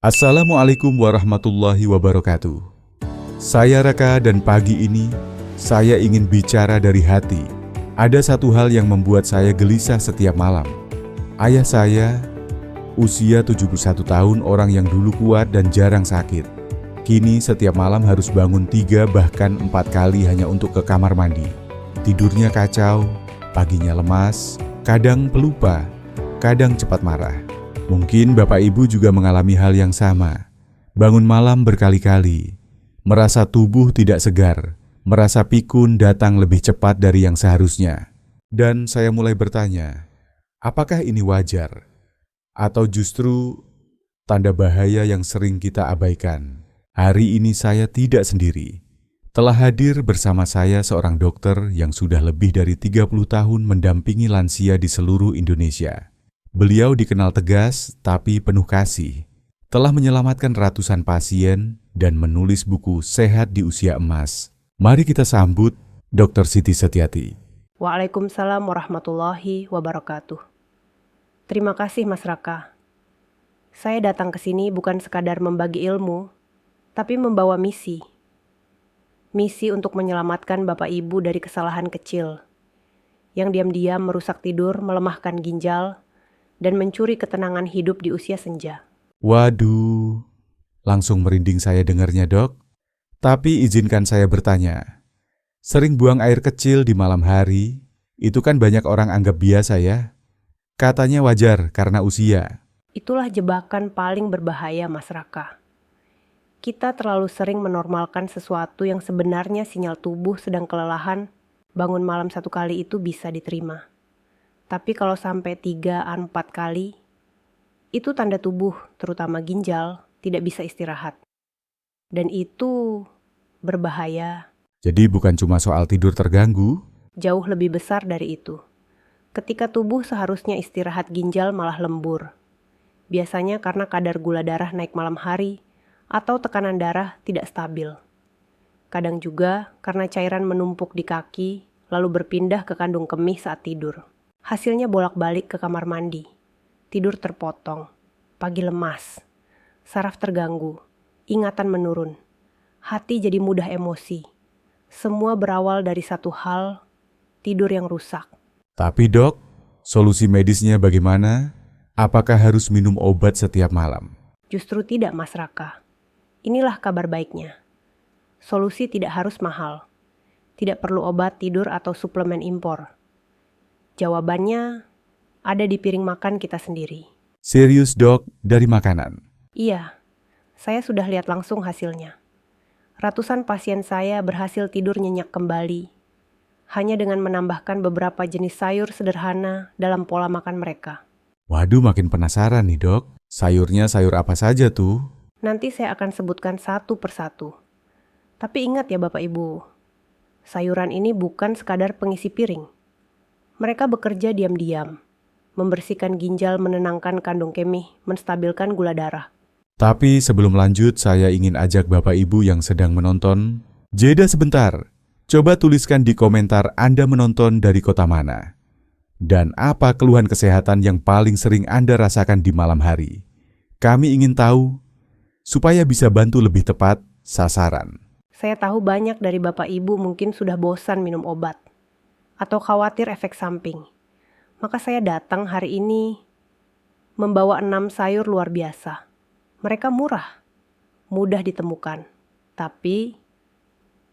Assalamualaikum warahmatullahi wabarakatuh. Saya Raka dan pagi ini saya ingin bicara dari hati. Ada satu hal yang membuat saya gelisah setiap malam. Ayah saya, usia 71 tahun, orang yang dulu kuat dan jarang sakit. Kini setiap malam harus bangun 3 bahkan 4 kali hanya untuk ke kamar mandi. Tidurnya kacau, paginya lemas, kadang pelupa, kadang cepat marah. Mungkin Bapak Ibu juga mengalami hal yang sama. Bangun malam berkali-kali, merasa tubuh tidak segar, merasa pikun datang lebih cepat dari yang seharusnya. Dan saya mulai bertanya, apakah ini wajar? Atau justru tanda bahaya yang sering kita abaikan? Hari ini saya tidak sendiri. Telah hadir bersama saya seorang dokter yang sudah lebih dari 30 tahun mendampingi lansia di seluruh Indonesia. Beliau dikenal tegas tapi penuh kasih, telah menyelamatkan ratusan pasien dan menulis buku Sehat di Usia Emas. Mari kita sambut Dr. Siti Setiati. Waalaikumsalam warahmatullahi wabarakatuh. Terima kasih Mas Raka. Saya datang ke sini bukan sekadar membagi ilmu, tapi membawa misi. Misi untuk menyelamatkan Bapak Ibu dari kesalahan kecil, yang diam-diam merusak tidur, melemahkan ginjal, dan mencuri ketenangan hidup di usia senja. Waduh, langsung merinding saya dengarnya, Dok. Tapi izinkan saya bertanya, sering buang air kecil di malam hari, itu kan banyak orang anggap biasa ya? Katanya wajar karena usia. Itulah jebakan paling berbahaya Mas Raka. Kita terlalu sering menormalkan sesuatu yang sebenarnya sinyal tubuh sedang kelelahan. Bangun malam 1 kali itu bisa diterima. Tapi kalau sampai 3-4 kali, itu tanda tubuh, terutama ginjal, tidak bisa istirahat. Dan itu berbahaya. Jadi bukan cuma soal tidur terganggu? Jauh lebih besar dari itu. Ketika tubuh seharusnya istirahat, ginjal malah lembur. Biasanya karena kadar gula darah naik malam hari, atau tekanan darah tidak stabil. Kadang juga karena cairan menumpuk di kaki, lalu berpindah ke kandung kemih saat tidur. Hasilnya bolak-balik ke kamar mandi, tidur terpotong, pagi lemas, saraf terganggu, ingatan menurun, hati jadi mudah emosi. Semua berawal dari satu hal, tidur yang rusak. Tapi Dok, solusi medisnya bagaimana? Apakah harus minum obat setiap malam? Justru tidak Mas Raka. Inilah kabar baiknya. Solusi tidak harus mahal. Tidak perlu obat tidur atau suplemen impor. Jawabannya ada di piring makan kita sendiri. Serius Dok, dari makanan? Iya, saya sudah lihat langsung hasilnya. Ratusan pasien saya berhasil tidur nyenyak kembali, hanya dengan menambahkan beberapa jenis sayur sederhana dalam pola makan mereka. Waduh, makin penasaran nih Dok. Sayurnya sayur apa saja tuh? Nanti saya akan sebutkan satu persatu. Tapi ingat ya Bapak Ibu, sayuran ini bukan sekadar pengisi piring. Mereka bekerja diam-diam, membersihkan ginjal, menenangkan kandung kemih, menstabilkan gula darah. Tapi sebelum lanjut, saya ingin ajak Bapak Ibu yang sedang menonton, jeda sebentar. Coba tuliskan di komentar Anda menonton dari kota mana. Dan apa keluhan kesehatan yang paling sering Anda rasakan di malam hari. Kami ingin tahu, supaya bisa bantu lebih tepat sasaran. Saya tahu banyak dari Bapak Ibu mungkin sudah bosan minum obat, atau khawatir efek samping. Maka saya datang hari ini membawa 6 sayur luar biasa. Mereka murah, mudah ditemukan, tapi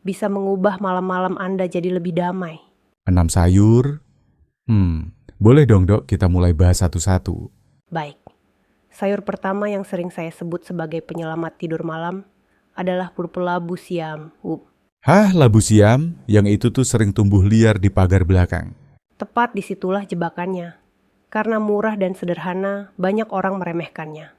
bisa mengubah malam-malam Anda jadi lebih damai. 6 sayur? Boleh dong Dok, kita mulai bahas satu-satu. Baik, sayur pertama yang sering saya sebut sebagai penyelamat tidur malam adalah purpela busiam. Hah, labu siam? Yang itu tuh sering tumbuh liar di pagar belakang. Tepat disitulah jebakannya. Karena murah dan sederhana, banyak orang meremehkannya.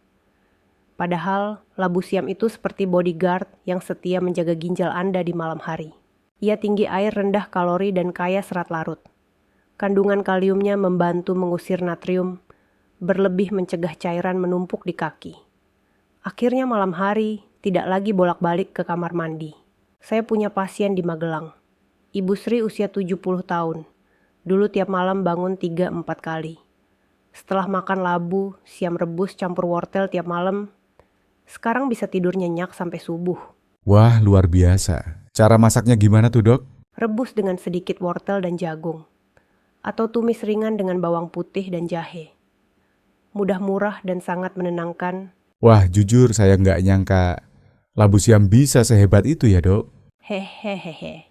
Padahal, labu siam itu seperti bodyguard yang setia menjaga ginjal Anda di malam hari. Ia tinggi air, rendah kalori, dan kaya serat larut. Kandungan kaliumnya membantu mengusir natrium, berlebih mencegah cairan menumpuk di kaki. Akhirnya malam hari, tidak lagi bolak-balik ke kamar mandi. Saya punya pasien di Magelang. Ibu Sri usia 70 tahun. Dulu tiap malam bangun 3-4 kali. Setelah makan labu, siam rebus campur wortel tiap malam, Sekarang bisa tidur nyenyak sampai subuh. Wah, luar biasa. Cara masaknya gimana tuh, Dok? Rebus dengan sedikit wortel dan jagung. Atau tumis ringan dengan bawang putih dan jahe. Mudah murah dan sangat menenangkan. Wah, jujur saya nggak nyangka labu siam bisa sehebat itu ya, Dok. Hehehehe.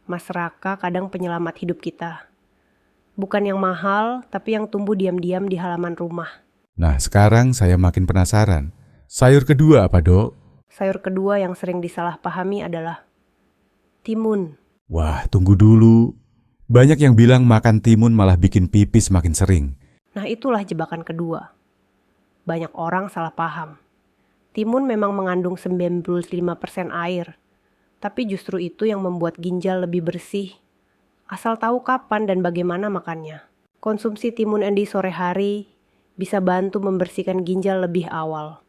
Mas Raka kadang penyelamat hidup kita. Bukan yang mahal, tapi yang tumbuh diam-diam di halaman rumah. Nah, sekarang saya makin penasaran. Sayur kedua apa, Dok? Sayur kedua yang sering disalahpahami adalah timun. Wah, tunggu dulu. Banyak yang bilang makan timun malah bikin pipis makin sering. Nah, itulah jebakan kedua. Banyak orang salah paham. Timun memang mengandung 95% air, tapi justru itu yang membuat ginjal lebih bersih. Asal tahu kapan dan bagaimana makannya. Konsumsi timun di sore hari bisa bantu membersihkan ginjal lebih awal.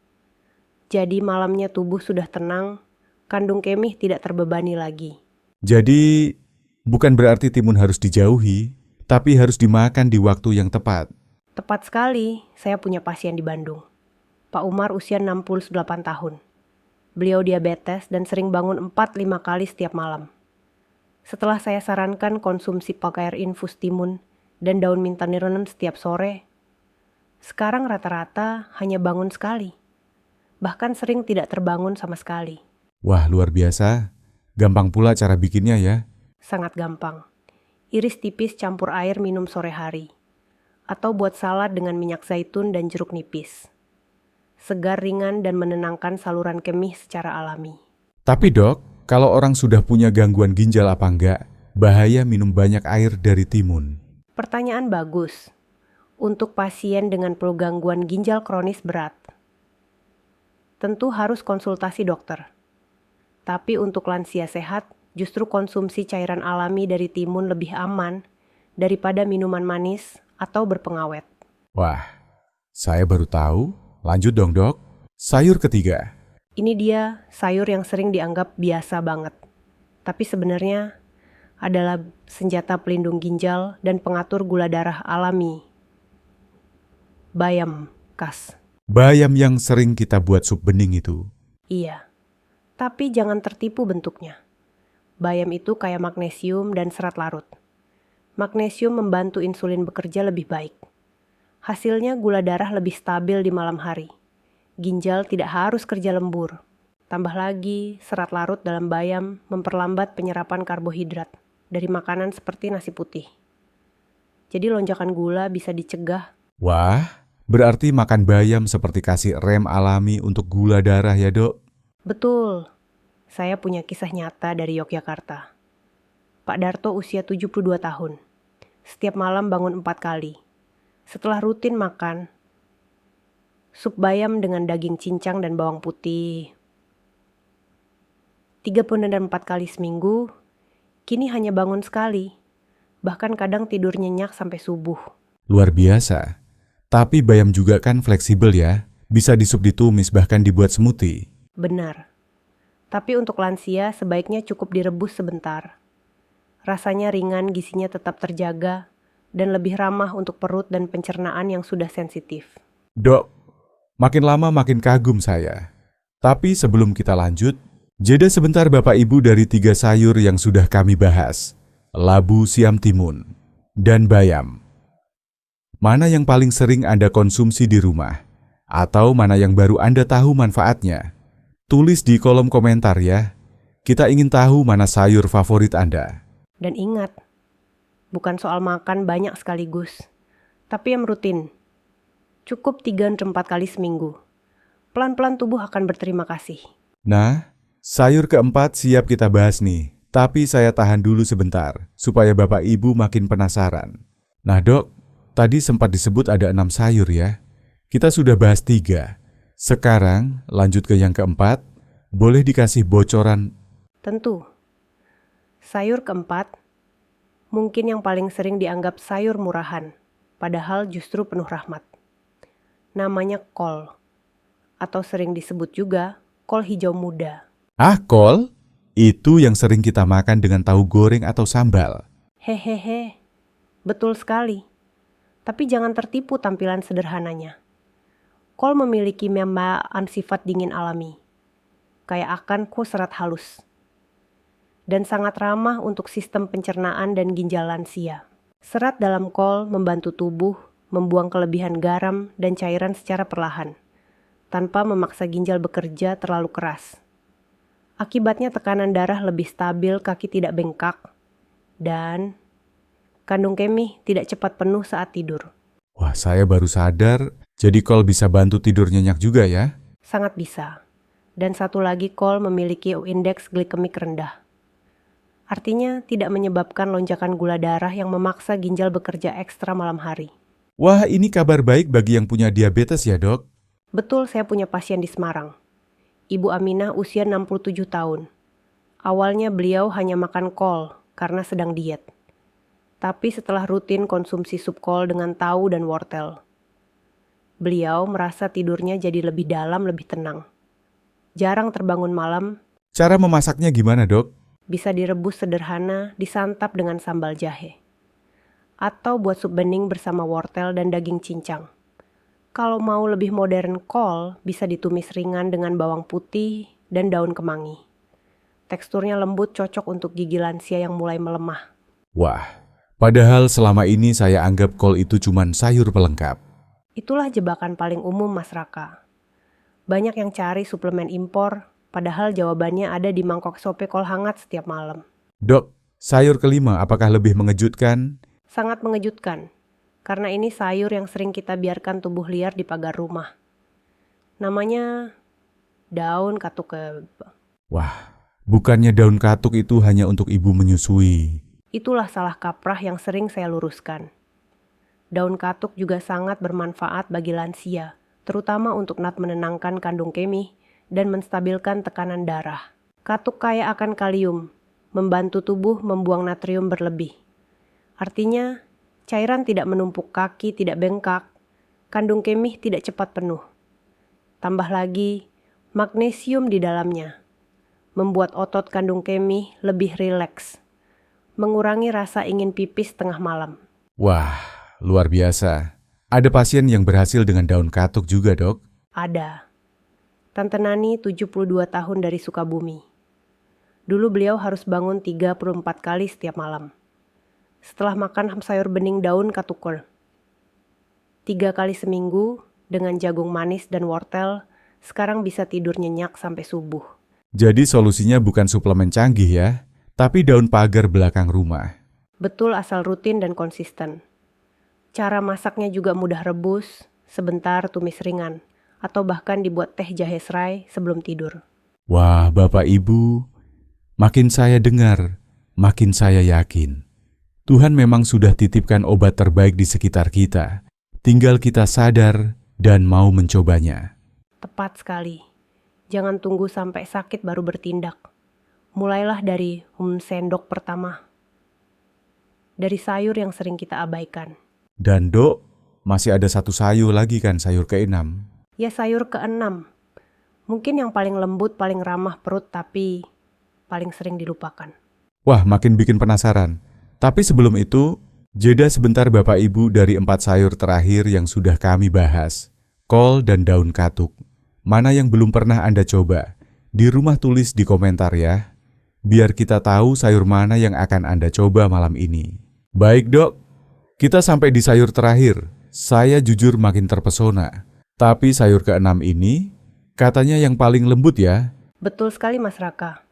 Jadi malamnya tubuh sudah tenang, kandung kemih tidak terbebani lagi. Jadi, bukan berarti timun harus dijauhi, tapi harus dimakan di waktu yang tepat. Tepat sekali, saya punya pasien di Bandung. Pak Umar usia 68 tahun. Beliau diabetes dan sering bangun 4-5 kali setiap malam. Setelah saya sarankan konsumsi pakai air infus timun dan daun minta nironen setiap sore, sekarang rata-rata hanya bangun sekali. Bahkan sering tidak terbangun sama sekali. Wah, luar biasa. Gampang pula cara bikinnya ya. Sangat gampang. Iris tipis campur air minum sore hari. Atau buat salad dengan minyak zaitun dan jeruk nipis. Segar, ringan, dan menenangkan saluran kemih secara alami. Tapi Dok, kalau orang sudah punya gangguan ginjal apa enggak, bahaya minum banyak air dari timun? Pertanyaan bagus. Untuk pasien dengan gangguan ginjal kronis berat, tentu harus konsultasi dokter. Tapi untuk lansia sehat, justru konsumsi cairan alami dari timun lebih aman daripada minuman manis atau berpengawet. Wah, saya baru tahu. Lanjut dong, Dok. Sayur ketiga. Ini dia sayur yang sering dianggap biasa banget. Tapi sebenarnya adalah senjata pelindung ginjal dan pengatur gula darah alami. Bayam khas. Bayam yang sering kita buat sup bening itu. Iya, tapi jangan tertipu bentuknya. Bayam itu kaya magnesium dan serat larut. Magnesium membantu insulin bekerja lebih baik. Hasilnya gula darah lebih stabil di malam hari. Ginjal tidak harus kerja lembur. Tambah lagi, serat larut dalam bayam memperlambat penyerapan karbohidrat dari makanan seperti nasi putih. Jadi lonjakan gula bisa dicegah. Wah, berarti makan bayam seperti kasih rem alami untuk gula darah ya, Dok? Betul. Saya punya kisah nyata dari Yogyakarta. Pak Darto usia 72 tahun. Setiap malam bangun 4 kali. Setelah rutin makan, sup bayam dengan daging cincang dan bawang putih. 34 kali seminggu, kini hanya bangun sekali. Bahkan kadang tidur nyenyak sampai subuh. Luar biasa. Tapi bayam juga kan fleksibel ya. Bisa disup ditumis bahkan dibuat smoothie. Benar. Tapi untuk lansia sebaiknya cukup direbus sebentar. Rasanya ringan, gizinya tetap terjaga, dan lebih ramah untuk perut dan pencernaan yang sudah sensitif. Dok, makin lama makin kagum saya. Tapi sebelum kita lanjut, jeda sebentar Bapak Ibu dari 3 sayur yang sudah kami bahas. Labu siam timun dan bayam. Mana yang paling sering Anda konsumsi di rumah? Atau mana yang baru Anda tahu manfaatnya? Tulis di kolom komentar ya. Kita ingin tahu mana sayur favorit Anda. Dan ingat, bukan soal makan banyak sekaligus, tapi yang rutin. Cukup 3-4 kali seminggu. Pelan-pelan tubuh akan berterima kasih. Nah, sayur keempat siap kita bahas nih. Tapi saya tahan dulu sebentar, supaya Bapak Ibu makin penasaran. Nah Dok, tadi sempat disebut ada 6 sayur ya. Kita sudah bahas 3. Sekarang lanjut ke yang keempat. Boleh dikasih bocoran? Tentu. Sayur keempat, mungkin yang paling sering dianggap sayur murahan, padahal justru penuh rahmat. Namanya kol, atau sering disebut juga kol hijau muda. Ah, kol? Itu yang sering kita makan dengan tahu goreng atau sambal. Hehehe, betul sekali. Tapi jangan tertipu tampilan sederhananya. Kol memiliki sifat dingin alami, kaya akan serat halus, dan sangat ramah untuk sistem pencernaan dan ginjal lansia. Serat dalam kol membantu tubuh membuang kelebihan garam dan cairan secara perlahan, tanpa memaksa ginjal bekerja terlalu keras. Akibatnya tekanan darah lebih stabil, kaki tidak bengkak, dan kandung kemih tidak cepat penuh saat tidur. Wah, saya baru sadar, jadi kol bisa bantu tidur nyenyak juga ya? Sangat bisa. Dan satu lagi, kol memiliki indeks glikemik rendah. Artinya tidak menyebabkan lonjakan gula darah yang memaksa ginjal bekerja ekstra malam hari. Wah, ini kabar baik bagi yang punya diabetes ya, Dok? Betul, saya punya pasien di Semarang. Ibu Aminah usia 67 tahun. Awalnya beliau hanya makan kol karena sedang diet. Tapi setelah rutin konsumsi sup kol dengan tahu dan wortel, beliau merasa tidurnya jadi lebih dalam, lebih tenang. Jarang terbangun malam. Cara memasaknya gimana, Dok? Bisa direbus sederhana, disantap dengan sambal jahe. Atau buat sup bening bersama wortel dan daging cincang. Kalau mau lebih modern, kol bisa ditumis ringan dengan bawang putih dan daun kemangi. Teksturnya lembut, cocok untuk gigi lansia yang mulai melemah. Wah, padahal selama ini saya anggap kol itu cuman sayur pelengkap. Itulah jebakan paling umum, Mas Raka. Banyak yang cari suplemen impor, padahal jawabannya ada di mangkok sope kol hangat setiap malam. Dok, sayur kelima apakah lebih mengejutkan? Sangat mengejutkan, karena ini sayur yang sering kita biarkan tumbuh liar di pagar rumah. Namanya daun katuk. Wah, bukannya daun katuk itu hanya untuk ibu menyusui. Itulah salah kaprah yang sering saya luruskan. Daun katuk juga sangat bermanfaat bagi lansia, terutama untuk menenangkan kandung kemih dan menstabilkan tekanan darah. Katuk kaya akan kalium, membantu tubuh membuang natrium berlebih. Artinya, cairan tidak menumpuk, kaki tidak bengkak, kandung kemih tidak cepat penuh. Tambah lagi, magnesium di dalamnya, membuat otot kandung kemih lebih rileks, mengurangi rasa ingin pipis tengah malam. Wah, luar biasa. Ada pasien yang berhasil dengan daun katuk juga, Dok? Ada. Tante Nani 72 tahun dari Sukabumi. Dulu beliau harus bangun 34 kali setiap malam. Setelah makan sayur bening daun katukol. 3 kali seminggu dengan jagung manis dan wortel, sekarang bisa tidur nyenyak sampai subuh. Jadi solusinya bukan suplemen canggih ya, tapi daun pagar belakang rumah. Betul, asal rutin dan konsisten. Cara masaknya juga mudah, rebus, sebentar tumis ringan, atau bahkan dibuat teh jahe serai sebelum tidur. Wah, Bapak Ibu, makin saya dengar, makin saya yakin. Tuhan memang sudah titipkan obat terbaik di sekitar kita. Tinggal kita sadar dan mau mencobanya. Tepat sekali. Jangan tunggu sampai sakit baru bertindak. Mulailah dari sendok pertama. Dari sayur yang sering kita abaikan. Dan Dok, masih ada satu sayur lagi kan, sayur keenam. Ya, sayur keenam. Mungkin yang paling lembut, paling ramah perut, tapi paling sering dilupakan. Wah, makin bikin penasaran. Tapi sebelum itu, jeda sebentar Bapak Ibu dari 4 sayur terakhir yang sudah kami bahas. Kol dan daun katuk. Mana yang belum pernah Anda coba? Di rumah tulis di komentar ya. Biar kita tahu sayur mana yang akan Anda coba malam ini. Baik Dok, kita sampai di sayur terakhir. Saya jujur makin terpesona. Tapi sayur keenam ini, katanya yang paling lembut ya? Betul sekali, Mas Raka.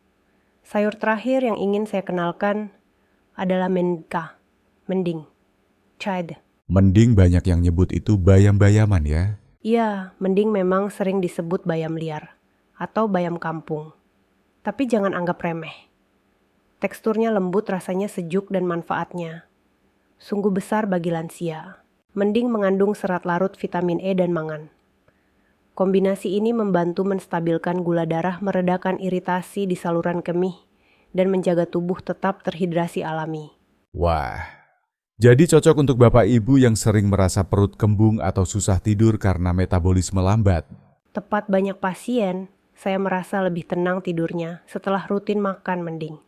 Sayur terakhir yang ingin saya kenalkan adalah mending, chard. Mending banyak yang nyebut itu bayam-bayaman ya? Iya, mending memang sering disebut bayam liar atau bayam kampung. Tapi jangan anggap remeh. Teksturnya lembut, rasanya sejuk, dan manfaatnya sungguh besar bagi lansia. Mending mengandung serat larut vitamin E dan mangan. Kombinasi ini membantu menstabilkan gula darah, meredakan iritasi di saluran kemih, dan menjaga tubuh tetap terhidrasi alami. Wah, jadi cocok untuk Bapak Ibu yang sering merasa perut kembung atau susah tidur karena metabolisme lambat. Tepat banyak pasien, saya merasa lebih tenang tidurnya setelah rutin makan mending.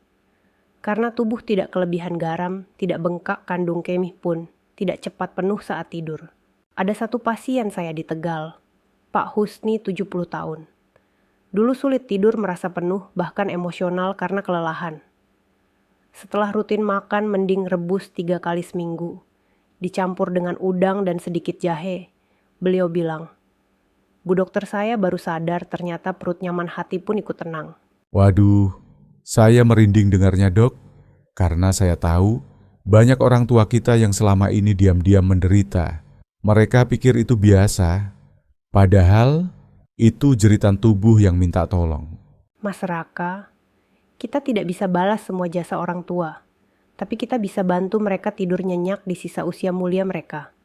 Karena tubuh tidak kelebihan garam, tidak bengkak, kandung kemih pun tidak cepat penuh saat tidur. Ada satu pasien saya di Tegal. Pak Husni 70 tahun. Dulu sulit tidur, merasa penuh, bahkan emosional karena kelelahan. Setelah rutin makan mending rebus 3 kali seminggu, dicampur dengan udang dan sedikit jahe, beliau bilang, "Bu dokter, saya baru sadar ternyata perut nyaman, hati pun ikut tenang." Waduh, saya merinding dengarnya dok, karena saya tahu banyak orang tua kita yang selama ini diam-diam menderita. Mereka pikir itu biasa, padahal itu jeritan tubuh yang minta tolong. Mas Raka, kita tidak bisa balas semua jasa orang tua, tapi kita bisa bantu mereka tidur nyenyak di sisa usia mulia mereka.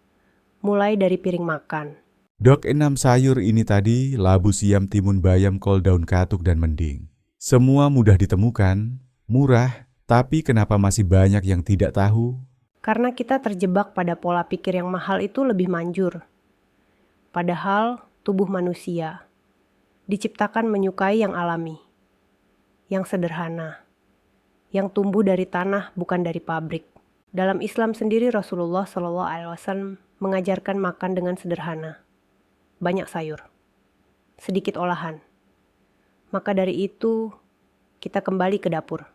Mulai dari piring makan. Dok, 6 sayur ini tadi, labu siam, timun bayam, kol, daun katuk, dan mending. Semua mudah ditemukan, murah, tapi kenapa masih banyak yang tidak tahu? Karena kita terjebak pada pola pikir yang mahal itu lebih manjur. Padahal tubuh manusia diciptakan menyukai yang alami, yang sederhana, yang tumbuh dari tanah bukan dari pabrik. Dalam Islam sendiri Rasulullah SAW mengajarkan makan dengan sederhana, banyak sayur, sedikit olahan. Maka dari itu kita kembali ke dapur,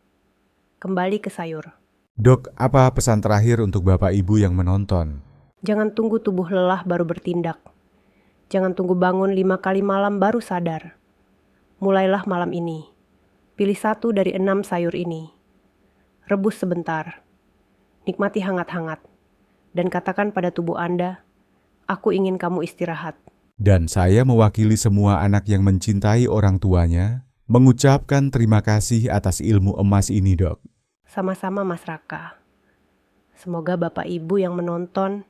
kembali ke sayur. Dok, apa pesan terakhir untuk Bapak Ibu yang menonton? Jangan tunggu tubuh lelah baru bertindak. Jangan tunggu bangun 5 kali malam baru sadar. Mulailah malam ini. Pilih 1 dari 6 sayur ini. Rebus sebentar. Nikmati hangat-hangat. Dan katakan pada tubuh Anda, "Aku ingin kamu istirahat." Dan saya mewakili semua anak yang mencintai orang tuanya, mengucapkan terima kasih atas ilmu emas ini, dok. Sama-sama Mas Raka. Semoga Bapak Ibu yang menonton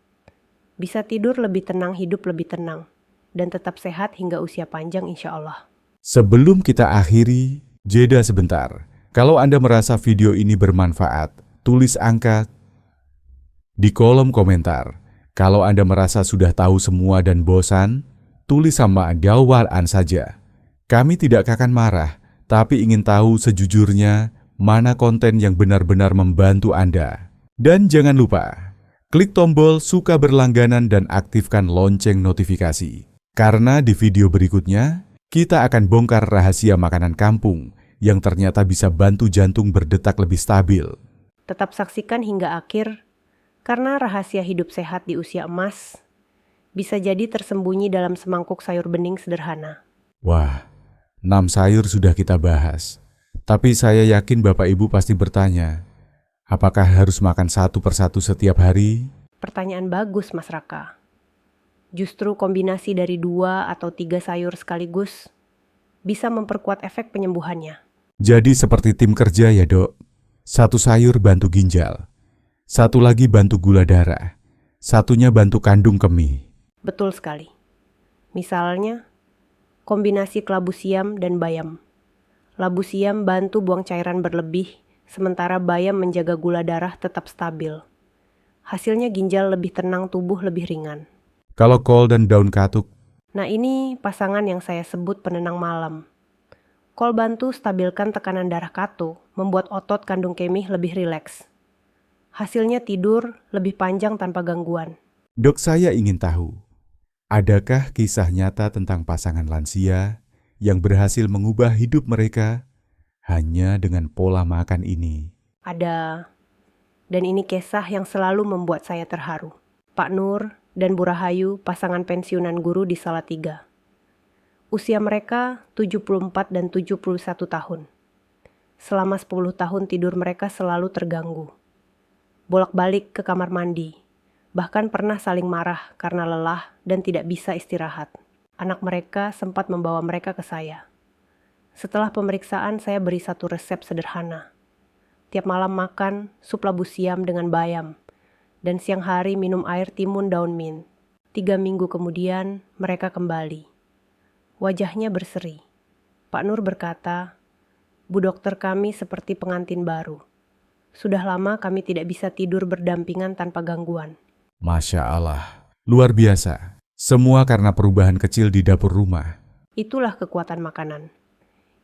bisa tidur lebih tenang, hidup lebih tenang, dan tetap sehat hingga usia panjang insya Allah. Sebelum kita akhiri, jeda sebentar. Kalau Anda merasa video ini bermanfaat, tulis angka di kolom komentar. Kalau Anda merasa sudah tahu semua dan bosan, tulis sama jawaban saja. Kami tidak akan marah, tapi ingin tahu sejujurnya mana konten yang benar-benar membantu Anda. Dan jangan lupa, klik tombol suka berlangganan dan aktifkan lonceng notifikasi. Karena di video berikutnya, kita akan bongkar rahasia makanan kampung yang ternyata bisa bantu jantung berdetak lebih stabil. Tetap saksikan hingga akhir, karena rahasia hidup sehat di usia emas bisa jadi tersembunyi dalam semangkuk sayur bening sederhana. Wah, 6 sayur sudah kita bahas. Tapi saya yakin Bapak Ibu pasti bertanya, apakah harus makan satu persatu setiap hari? Pertanyaan bagus, Mas Raka. Justru kombinasi dari 2 atau 3 sayur sekaligus bisa memperkuat efek penyembuhannya. Jadi seperti tim kerja ya dok, 1 sayur bantu ginjal, 1 lagi bantu gula darah, 1-nya bantu kandung kemih. Betul sekali. Misalnya, kombinasi kelabu siam dan bayam. Labu siam bantu buang cairan berlebih, sementara bayam menjaga gula darah tetap stabil. Hasilnya ginjal lebih tenang, tubuh lebih ringan. Kalau kol dan daun katuk? Nah, ini pasangan yang saya sebut penenang malam. Kol bantu stabilkan tekanan darah katu, membuat otot kandung kemih lebih rileks. Hasilnya tidur lebih panjang tanpa gangguan. Dok, saya ingin tahu, adakah kisah nyata tentang pasangan lansia yang berhasil mengubah hidup mereka hanya dengan pola makan ini? Ada, dan ini kisah yang selalu membuat saya terharu. Pak Nur dan Bu Rahayu, pasangan pensiunan guru di Salatiga. Usia mereka 74 dan 71 tahun. Selama 10 tahun tidur mereka selalu terganggu. Bolak-balik ke kamar mandi, bahkan pernah saling marah karena lelah dan tidak bisa istirahat. Anak mereka sempat membawa mereka ke saya. Setelah pemeriksaan, saya beri 1 resep sederhana. Tiap malam makan sup labu siam dengan bayam, dan siang hari minum air timun daun mint. 3 minggu kemudian, mereka kembali. Wajahnya berseri. Pak Nur berkata, "Bu dokter, kami seperti pengantin baru. Sudah lama kami tidak bisa tidur berdampingan tanpa gangguan." Masya Allah, luar biasa. Semua karena perubahan kecil di dapur rumah. Itulah kekuatan makanan.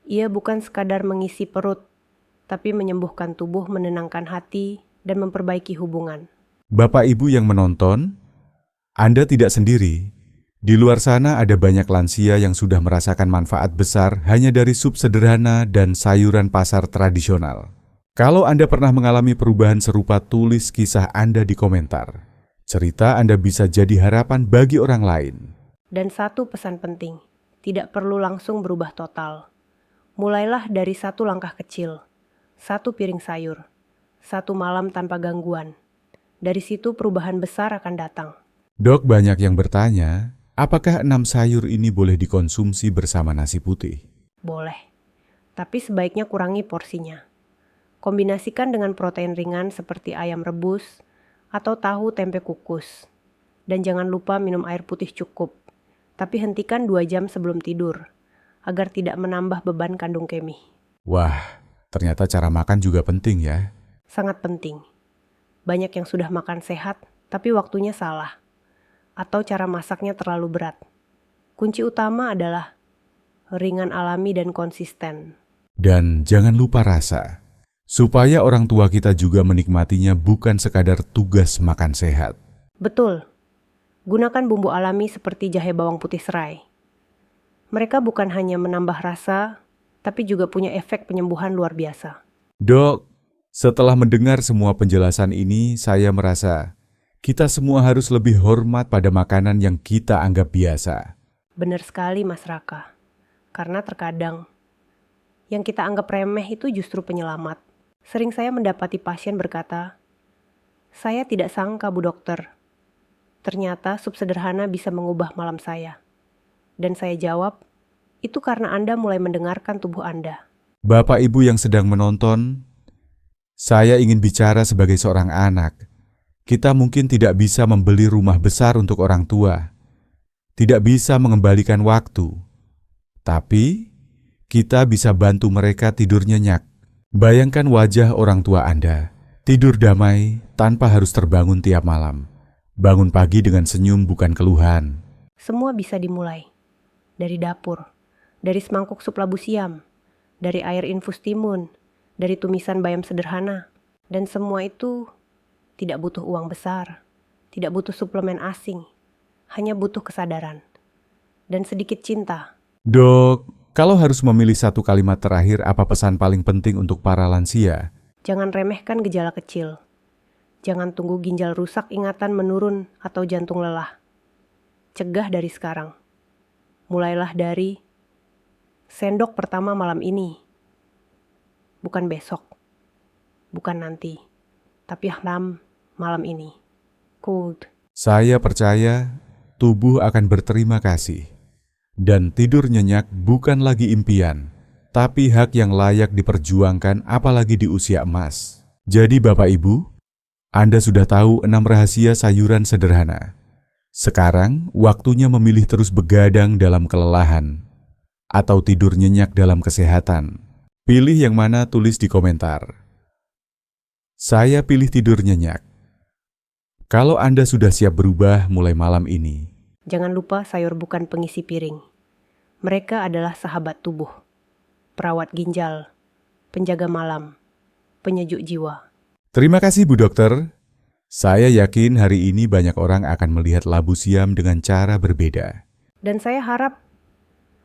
Ia bukan sekadar mengisi perut, tapi menyembuhkan tubuh, menenangkan hati, dan memperbaiki hubungan. Bapak Ibu yang menonton, Anda tidak sendiri. Di luar sana ada banyak lansia yang sudah merasakan manfaat besar hanya dari sup sederhana dan sayuran pasar tradisional. Kalau Anda pernah mengalami perubahan serupa, tulis kisah Anda di komentar. Cerita Anda bisa jadi harapan bagi orang lain. Dan satu pesan penting, tidak perlu langsung berubah total. Mulailah dari satu langkah kecil, satu piring sayur, satu malam tanpa gangguan. Dari situ perubahan besar akan datang. Dok, banyak yang bertanya, apakah 6 sayur ini boleh dikonsumsi bersama nasi putih? Boleh, tapi sebaiknya kurangi porsinya. Kombinasikan dengan protein ringan seperti ayam rebus atau tahu tempe kukus. Dan jangan lupa minum air putih cukup, tapi hentikan 2 jam sebelum tidur, agar tidak menambah beban kandung kemih. Wah, ternyata cara makan juga penting ya. Sangat penting. Banyak yang sudah makan sehat, tapi waktunya salah. Atau cara masaknya terlalu berat. Kunci utama adalah ringan alami dan konsisten. Dan jangan lupa rasa, supaya orang tua kita juga menikmatinya, bukan sekadar tugas makan sehat. Betul. Gunakan bumbu alami seperti jahe bawang putih serai. Mereka bukan hanya menambah rasa, tapi juga punya efek penyembuhan luar biasa. Dok, setelah mendengar semua penjelasan ini, saya merasa kita semua harus lebih hormat pada makanan yang kita anggap biasa. Benar sekali, Mas Raka. Karena terkadang yang kita anggap remeh itu justru penyelamat. Sering saya mendapati pasien berkata, "Saya tidak sangka, Bu Dokter. Ternyata sup sederhana bisa mengubah malam saya." Dan saya jawab, itu karena Anda mulai mendengarkan tubuh Anda. Bapak Ibu yang sedang menonton, saya ingin bicara sebagai seorang anak. Kita mungkin tidak bisa membeli rumah besar untuk orang tua, tidak bisa mengembalikan waktu, tapi kita bisa bantu mereka tidur nyenyak. Bayangkan wajah orang tua Anda, tidur damai tanpa harus terbangun tiap malam. Bangun pagi dengan senyum, bukan keluhan. Semua bisa dimulai. Dari dapur, dari semangkuk sup labu siam, dari air infus timun, dari tumisan bayam sederhana. Dan semua itu tidak butuh uang besar, tidak butuh suplemen asing, hanya butuh kesadaran dan sedikit cinta. Dok, kalau harus memilih satu kalimat terakhir, apa pesan paling penting untuk para lansia? Jangan remehkan gejala kecil. Jangan tunggu ginjal rusak, ingatan menurun, atau jantung lelah. Cegah dari sekarang. Mulailah dari sendok pertama malam ini. Bukan besok, bukan nanti, tapi malam ini. Cold. Saya percaya tubuh akan berterima kasih. Dan tidur nyenyak bukan lagi impian, tapi hak yang layak diperjuangkan, apalagi di usia emas. Jadi Bapak Ibu, Anda sudah tahu 6 rahasia sayuran sederhana. Sekarang waktunya memilih terus begadang dalam kelelahan atau tidur nyenyak dalam kesehatan. Pilih yang mana, tulis di komentar. Saya pilih tidur nyenyak. Kalau Anda sudah siap berubah mulai malam ini. Jangan lupa sayur bukan pengisi piring. Mereka adalah sahabat tubuh, perawat ginjal, penjaga malam, penyejuk jiwa. Terima kasih Bu Dokter. Saya yakin hari ini banyak orang akan melihat labu siam dengan cara berbeda. Dan saya harap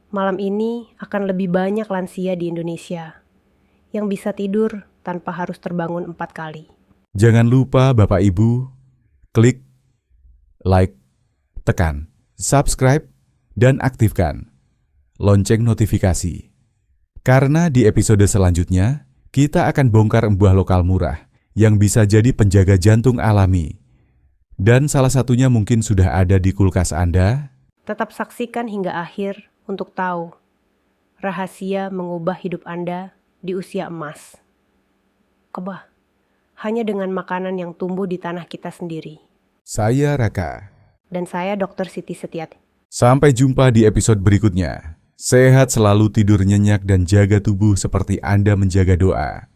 malam ini akan lebih banyak lansia di Indonesia yang bisa tidur tanpa harus terbangun 4 kali. Jangan lupa Bapak Ibu, klik, like, tekan, subscribe, dan aktifkan lonceng notifikasi. Karena di episode selanjutnya, kita akan bongkar embuah lokal murah yang bisa jadi penjaga jantung alami. Dan salah satunya mungkin sudah ada di kulkas Anda. Tetap saksikan hingga akhir untuk tahu rahasia mengubah hidup Anda di usia emas. Kebah, hanya dengan makanan yang tumbuh di tanah kita sendiri. Saya Raka. Dan saya Dr. Siti Setiati. Sampai jumpa di episode berikutnya. Sehat selalu, tidur nyenyak, dan jaga tubuh seperti Anda menjaga doa.